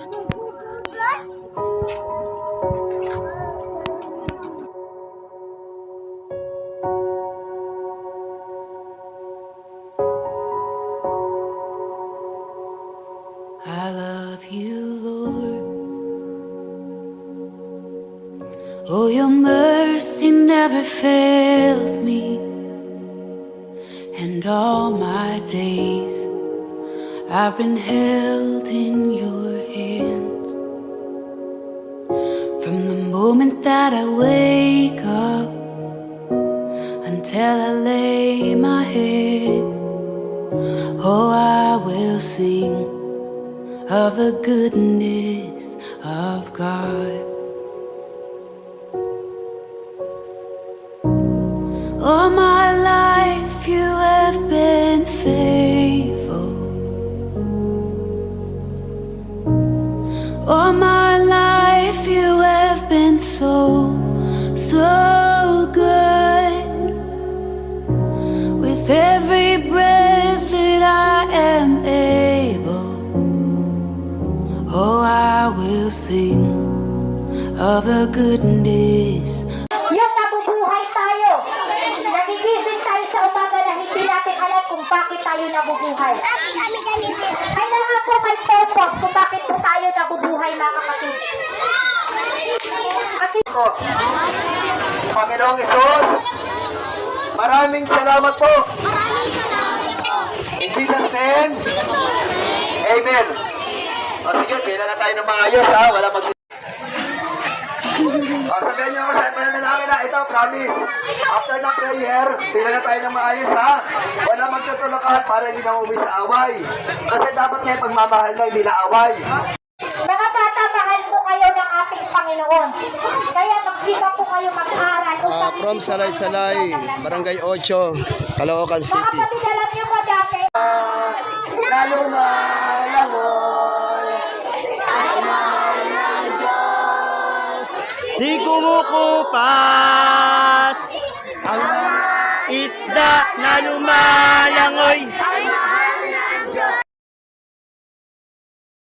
I love you, Lord. Oh, your mercy never fails me, and all my days I've been held in your hands. From the moment that I wake up until I lay my head, oh, I will sing of the goodness of God. All my life you have been faithful. All my life you have been so, so good. With every breath that I am able, oh, I will sing of the goodness. Yung nabubuhay tayo, nagigising tayo sa umaga na hindi natin alam kung bakit tayo nabubuhay. Kailangan po may purpose kung bakit po tayo nabubuhay, mga kapatid. Kasi Panginoong Isus, maraming salamat po. In Jesus' name, Amen. O sige, kailan na tayo ng maayos ha, wala mag... sabihin niyo ako sa pananalangin na ito, promise. After ng prayer, pila na tayo ng maayos ha. Wala magtutulakan para hindi na umuwi sa away. Kasi dapat ngayon pagmamahal na hindi na away. mga bata, mahal po kayo ng ating Panginoon. Kaya magsikap po kayo mag-aral. From Salay-Salay, Barangay 8, Caloocan Mga City. kapatid, alam niyo po dati, Lalo malangoy, Di kumukupas ang isda na lumalangoy.